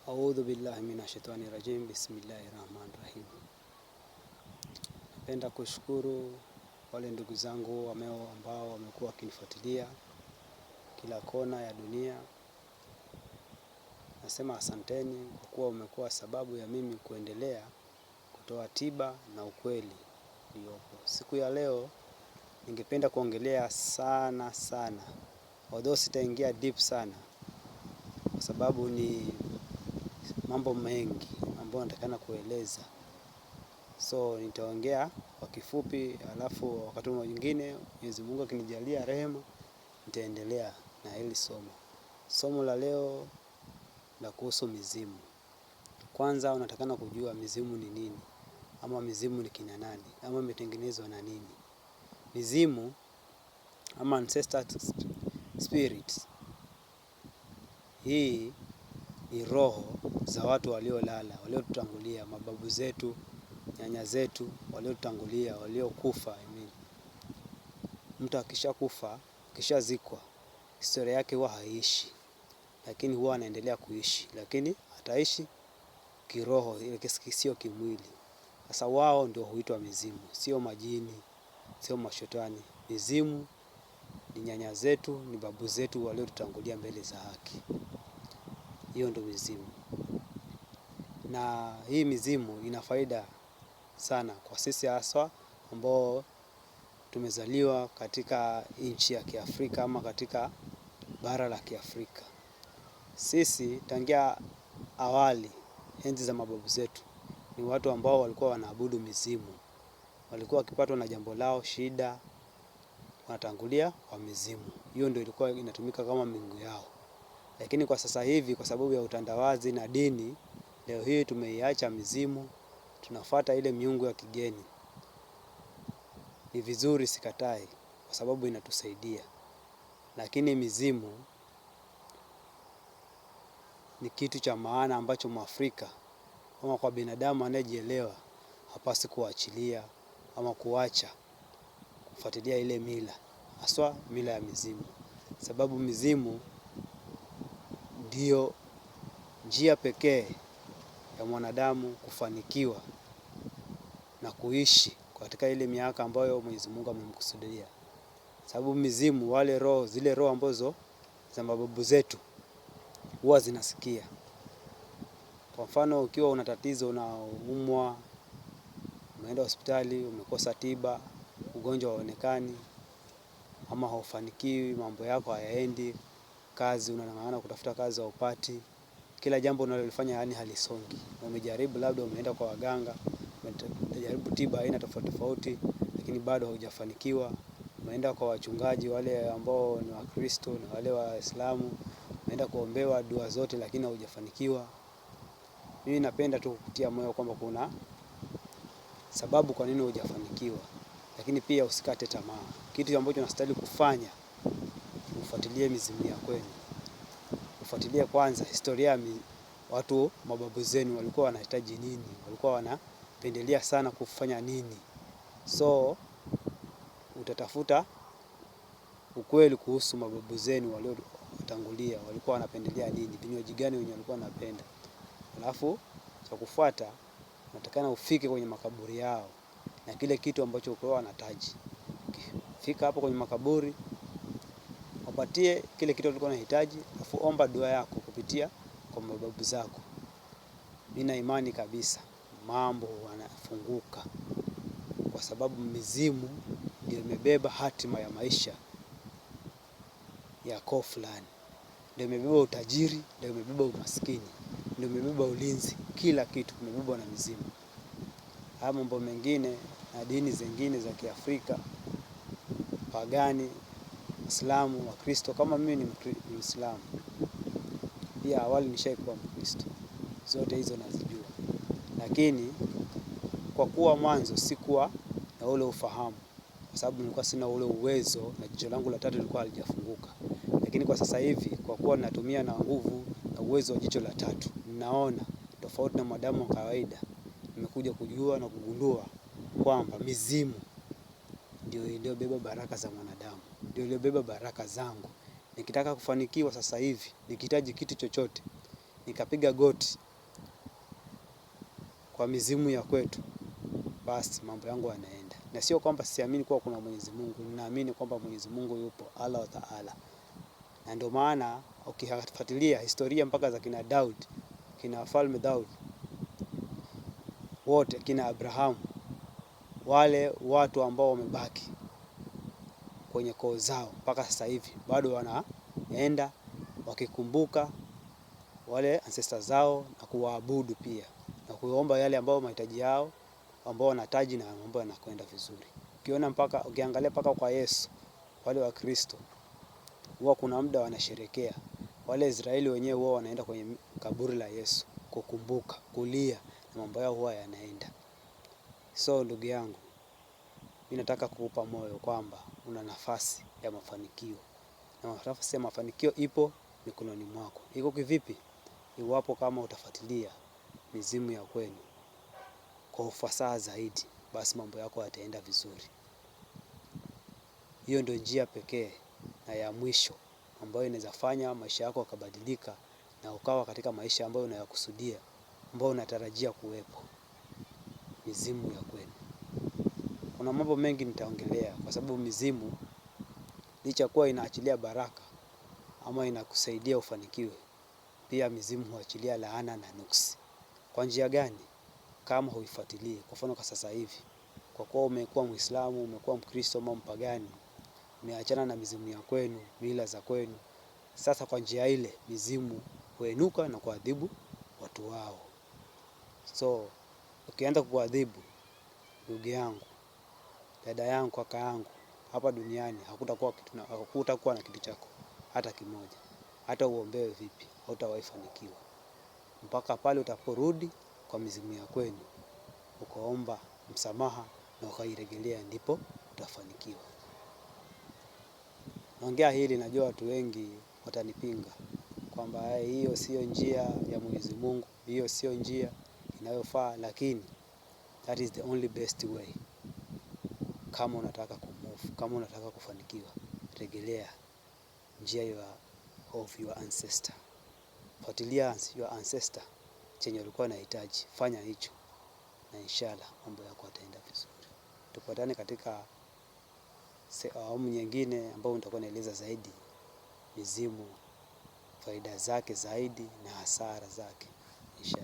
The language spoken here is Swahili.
A'udhu billahi minashaitani rajim. Bismillahirrahmanirrahim. Napenda kushukuru wale ndugu zangu ambao wamekuwa wakinifuatilia kila kona ya dunia. Nasema asanteni kwa kuwa umekuwa sababu ya mimi kuendelea kutoa tiba na ukweli uliopo. Siku ya leo ningependa kuongelea sana, although sitaingia deep sana kwa sababu ni mambo mengi ambayo natakana kueleza. So nitaongea kwa kifupi, alafu wakati mwingine Mwenyezi Mungu akinijalia rehema nitaendelea na hili somo. Somo la leo la kuhusu mizimu. Kwanza unatakana kujua mizimu ni nini, ama mizimu ni kina nani, ama imetengenezwa na nini. Mizimu ama ancestor spirits, hii ni roho za watu waliolala, waliotutangulia, mababu zetu, nyanya zetu, waliotutangulia, waliokufa. Mtu akishakufa, akishazikwa, historia yake huwa haiishi, lakini huwa anaendelea kuishi, lakini ataishi kiroho, sio kimwili. Sasa wao ndio huitwa mizimu, sio majini, sio mashetani. Mizimu ni nyanya zetu, ni babu zetu waliotutangulia mbele za haki. Hiyo ndio mizimu. Na hii mizimu ina faida sana kwa sisi haswa ambao tumezaliwa katika nchi ya Kiafrika ama katika bara la Kiafrika. Sisi tangia awali, enzi za mababu zetu, ni watu ambao walikuwa wanaabudu mizimu. Walikuwa wakipatwa na jambo lao, shida, wanatangulia kwa mizimu. Hiyo ndio ilikuwa inatumika kama miungu yao. Lakini kwa sasa hivi, kwa sababu ya utandawazi na dini, leo hii tumeiacha mizimu, tunafuata ile miungu ya kigeni. Ni vizuri, sikatai, kwa sababu inatusaidia. Lakini mizimu ni kitu cha maana ambacho Mwafrika ama kwa binadamu anayejielewa hapaswi kuachilia ama kuacha kufuatilia ile mila, haswa mila ya mizimu. Sababu mizimu ndio njia pekee ya mwanadamu kufanikiwa na kuishi katika ile miaka ambayo Mwenyezi Mungu amemkusudia. Sababu mizimu, wale roho, zile roho ambazo za mababu zetu huwa zinasikia. Kwa mfano ukiwa una tatizo, unaumwa, umeenda hospitali, umekosa tiba, ugonjwa hauonekani, ama haufanikiwi, mambo yako hayaendi, kazi unang'ang'ana kutafuta kazi haupati, kila jambo unalolifanya halisongi. Umejaribu, labda umeenda kwa waganga, umejaribu tiba aina tofauti tofauti, lakini bado haujafanikiwa. Umeenda kwa wachungaji wale ambao ni Wakristo na wale Waislamu, umeenda kuombewa dua zote lakini haujafanikiwa. Mimi napenda tu kukutia moyo kwamba kuna sababu kwa nini hujafanikiwa, lakini pia usikate tamaa. Kitu ambacho unastahili kufanya, ufuatilie mizimu ya kwenu. Ufuatilie kwanza historia ya watu, mababu zenu walikuwa wanahitaji nini, walikuwa wanapendelea sana kufanya nini. So utatafuta ukweli kuhusu mababu zenu waliotangulia, walikuwa wanapendelea nini, vinywaji gani wenye walikuwa wanapenda. Alafu cha kufuata, unatakana ufike kwenye makaburi yao na kile kitu ambacho ulikuwa wanahitaji. Fika hapo kwenye makaburi, wapatie kile kitu walikuwa wanahitaji, alafu omba dua yako kupitia kwa mababu zako. Nina imani kabisa mambo yanafunguka, kwa sababu mizimu ndio imebeba hatima ya maisha ya koo fulani. Ndio imebeba utajiri, ndio imebeba umaskini, ndio imebeba ulinzi, kila kitu kimebebwa na mizimu. Haya mambo mengine na dini zingine za Kiafrika, pagani, Islamu, Wakristo, kama mimi ni Muislamu, pia awali nishaikuwa Mkristo, zote hizo nazijua. Lakini kwa kuwa mwanzo sikuwa na ule ufahamu, kwa sababu nilikuwa sina ule uwezo na jicho langu la tatu lilikuwa halijafunguka. Lakini kwa sasa hivi, kwa kuwa natumia na nguvu na uwezo wa jicho la tatu, ninaona tofauti na mwanadamu wa kawaida. Nimekuja kujua na kugundua kwamba mizimu ndio iliyobeba baraka za mwanadamu, ndio iliyobeba baraka zangu. Nikitaka kufanikiwa sasa hivi, nikihitaji kitu chochote, nikapiga goti kwa mizimu ya kwetu, basi mambo yangu yanaenda. Na sio kwamba siamini kuwa kuna Mwenyezi Mungu, ninaamini kwamba Mwenyezi Mungu yupo, Allah Taala. Na ndio maana ukifuatilia historia mpaka za kina Daud, kina Falme Daud, wote kina Abrahamu, wale watu ambao wamebaki kwenye koo zao mpaka sasa hivi bado wanaenda wakikumbuka wale ancestors zao na kuwaabudu pia na kuomba yale ambao mahitaji yao ambao wanataji na mambo yanakwenda vizuri. Ukiangalia mpaka kwa Yesu, wale wa Kristo huwa kuna muda wanasherekea. Wale Israeli wenyewe huwa wanaenda kwenye kaburi la Yesu kukumbuka, kulia, na mambo yao huwa yanaenda. So ndugu yangu, mimi nataka kukupa moyo kwamba una nafasi ya mafanikio. Na nafasi ya mafanikio ipo mikononi mwako. Iko kivipi? Iwapo kama utafuatilia mizimu ya kwenu kwa ufasaha zaidi, basi mambo yako yataenda vizuri. Hiyo ndio njia pekee na ya mwisho ambayo inaweza fanya maisha yako yakabadilika na ukawa katika maisha ambayo unayakusudia, ambayo unatarajia kuwepo. Mizimu ya kwenu. Kuna mambo mengi nitaongelea kwa sababu mizimu licha kuwa inaachilia baraka ama inakusaidia ufanikiwe, pia mizimu huachilia laana na nuksi. Kwa njia gani? Kama huifuatilii. Kwa mfano kwa sasa hivi, kwa kuwa umekuwa Muislamu, umekuwa Mkristo ama mpagani, umeachana na mizimu ya kwenu, mila za kwenu, sasa kwa njia ile mizimu huenuka na kuadhibu watu wao. So ukianza kuadhibu, ndugu yangu, dada yangu, kaka yangu, hapa duniani hakutakuwa na kitu chako hata kimoja. Hata uombewe vipi, hautawahi fanikiwa. Mpaka pale utaporudi kwa mizimu ya kwenu, ukaomba msamaha na ukairejelea, ndipo utafanikiwa. Naongea hili, najua watu wengi watanipinga kwamba hiyo sio njia ya Mwenyezi Mungu, hiyo sio njia inayofaa, lakini that is the only best way. Kama unataka kumove, kama unataka kufanikiwa, rejelea njia of your ancestor. Fuatilia your ancestor, chenye ulikuwa unahitaji, fanya hicho, na inshallah mambo yako yataenda vizuri. Tupatane katika awamu nyingine ambayo nitakuwa naeleza zaidi mizimu, faida zake zaidi na hasara zake, inshallah.